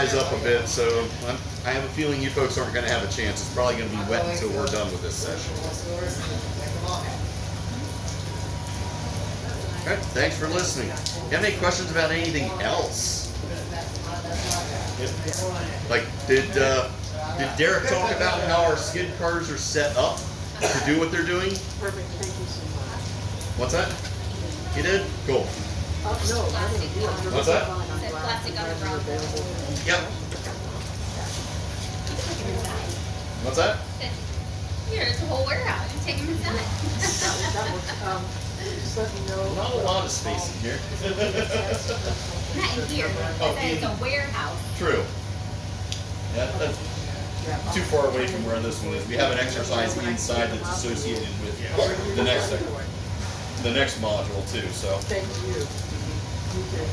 guys up a bit, so I have a feeling you folks aren't going to have a chance. It's probably going to be wet until we're done with this session. All right, thanks for listening. You have any questions about anything else? Like, did Derek talk about how our skid cars are set up to do what they're doing? Perfect, thank you so much. What's that? He did? Cool. No, I didn't do it. What's that? Said plastic on the ground. Yep. What's that? Here, it's a whole warehouse. You take them inside. That was, just let me know. Not a lot of space in here. Not in here. I said it's a warehouse. True. Yeah, that's too far away from where this one is. We have an exercise inside that's associated with the next module too. So. Thank you. Okay.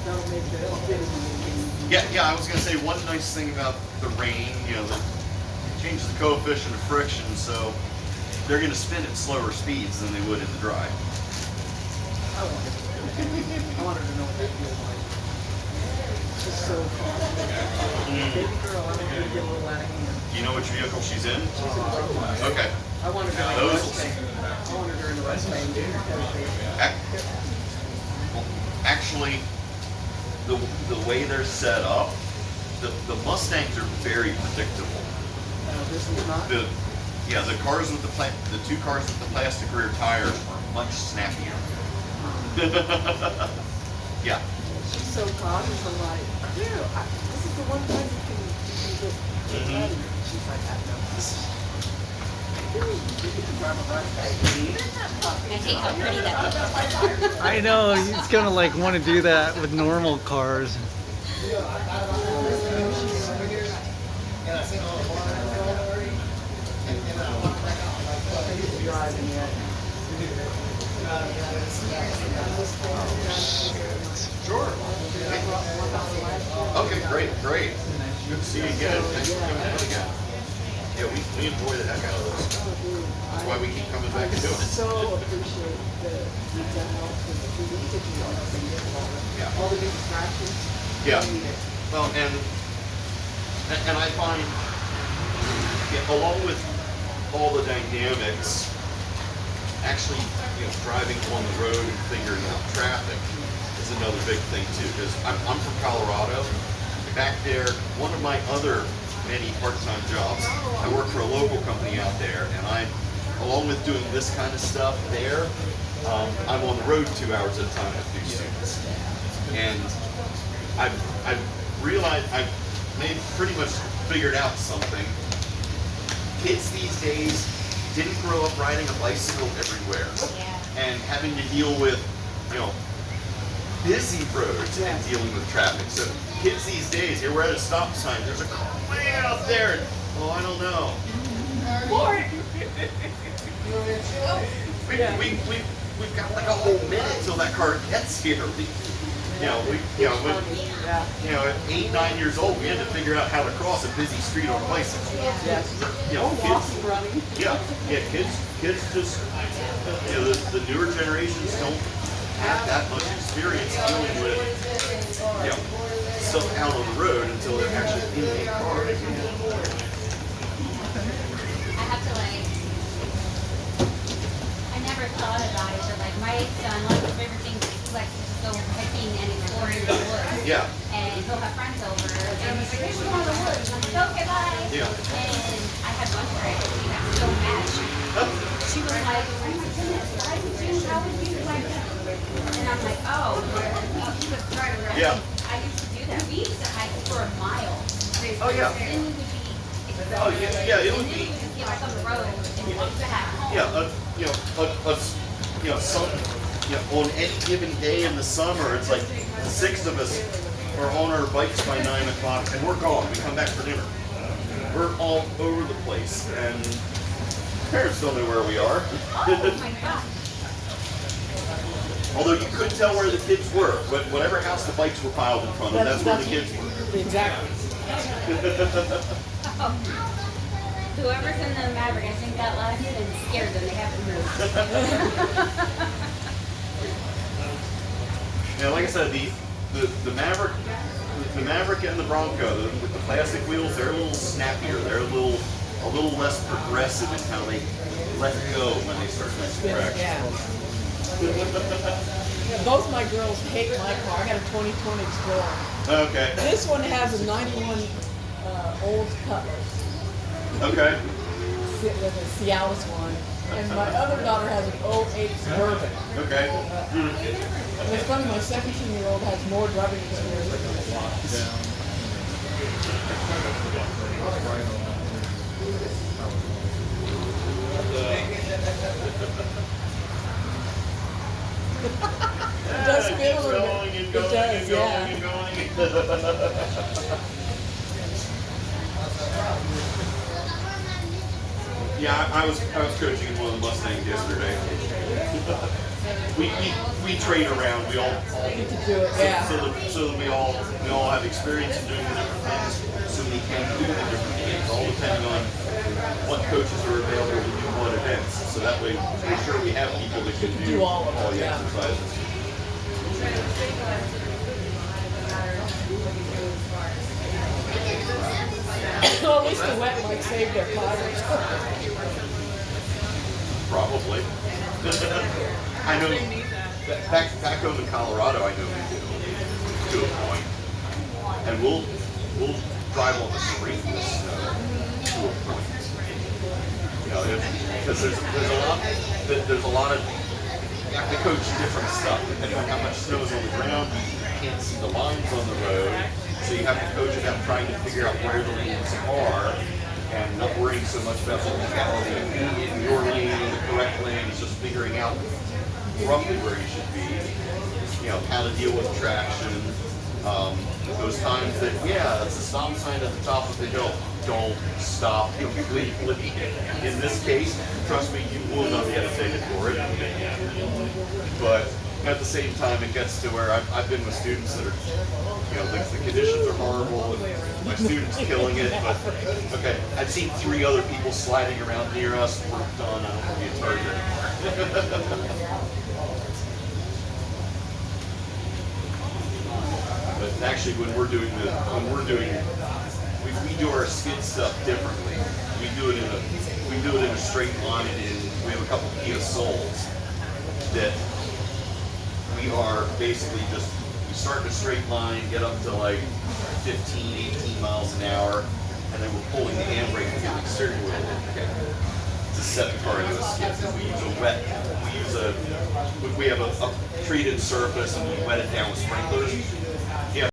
That'll make the Yeah, I was gonna say one nice thing about the rain, that changes the coefficient of friction, so they're gonna spin at slower speeds than they would in the dry. I wanted to know what that feels like. She's so fun. Baby girl, I want her to get a little out of hand. Do you know which vehicle she's in? She's in Brooklyn. Okay. I wanted her in the Mustang. I wanted her in the Mustang. Actually, the way they're set up, the Mustangs are very predictable. This is not. The cars with the two cars with the plastic rear tires are much snappier. Yeah. She's so cautious. I'm like, this is the one time you can get ready. She's like, I know. I hate how pretty that looks. I know, he's gonna like want to do that with normal cars. Driving yet. Sure. Okay, great. Good to see you again. Thanks for coming out again. Yeah, we enjoy the heck out of this. That's why we keep coming back and doing it. So appreciate the help and the leakage Yeah. all the big distractions. Yeah. Well, and I find, along with all the dynamics, actually, driving on the road and figuring out traffic is another big thing too. Because I'm from Colorado. Back there, one of my other many part-time jobs, I work for a local company out there, and along with doing this kind of stuff there, I'm on the road 2 hours at a time with new students. And I've realized, I've pretty much figured out something. Kids these days didn't grow up riding a bicycle everywhere and having to deal with, busy roads and dealing with traffic. So kids these days, here we're at a stop sign, there's a car way out there. Oh, I don't know. Lord! We've got like a whole minute till that car gets here. At 8, 9 years old, we had to figure out how to cross a busy street on a bicycle. Yes. Kids, Running. kids just, the newer generations don't have that much experience dealing with, stuff out on the road until they're actually in a car. I have to I never thought about it, but my son, one of his favorite things is he likes to just go hiking and exploring the woods. Yeah. And he'll have friends over, and he's like, hey, we're going to the woods. And I'm like, okay, bye. Yeah. And I had one friend, she got so mad. She was like, oh my goodness, why would you, how would you like that? And I'm like, oh, he was right around. Yeah. I used to do that. We used to hike for a mile. Oh, yeah. Then we would be Oh, yeah, it would be. And then we would just get back on the road and walk back home. On any given day in the summer, it's like 6 of us are on our bikes by 9 o'clock, and we're gone. We come back for dinner. We're all over the place, and parents don't know where we are. Oh my gosh. Although you couldn't tell where the kids were, but whatever house the bikes were piled in front of, that's where the kids were. Exactly. Whoever's in the Maverick, I think that last kid scared them. They have to move. Yeah, like I said, the Maverick and the Bronco, with the plastic wheels, they're a little snappier. They're a little less progressive in how they let go when they start making traction. Yeah. Both my girls hate my car. I got a 2020 Explorer. Okay. This one has a 91 old Cutlass. Okay. With a Cialis one. And my other daughter has an 08 Suburban. Okay. And it's funny, my 17-year-old has more driving experience than my It does feel a little bit. It does, yeah. Yeah, I was coaching in one of the Mustangs yesterday. we trade around. We all Get to do it, yeah. so that we all have experience in doing the different things, so we can do the different things, all depending on what coaches are available to do what events. So that way, make sure we have people that can do all of the it, yeah. exercises. Well, at least the wet might save their tires. Probably. I know. Back home in Colorado, I know we do to a point, and we'll drive on the street in the snow to a point. You know, because there's a lot of you have to coach different stuff depending on how much snow is on the ground. You can't see the lines on the road, so you have to coach about trying to figure out where the lanes are and not worrying so much about the legality in your lane and the correct lane. It's just figuring out roughly where you should be, you know, how to deal with traction. Those times that, yeah, that's a stop sign at the top of the hill. Don't stop completely. In this case, trust me, you will not be annotated for it. But at the same time, it gets to where I've been with students that are, you know, the conditions are horrible and my student's killing it, but okay, I've seen 3 other people sliding around near us. We're done. I don't want to be a target anymore. But actually, when we do our skid stuff differently. We do it in a straight line, and we have a couple Kia Souls that we are basically just, we start in a straight line, get up to like 15, 18 miles an hour, and then we're pulling the handbrake and getting the steering wheel to set the car into a skid. We have a treated surface and we wet it down with sprinklers.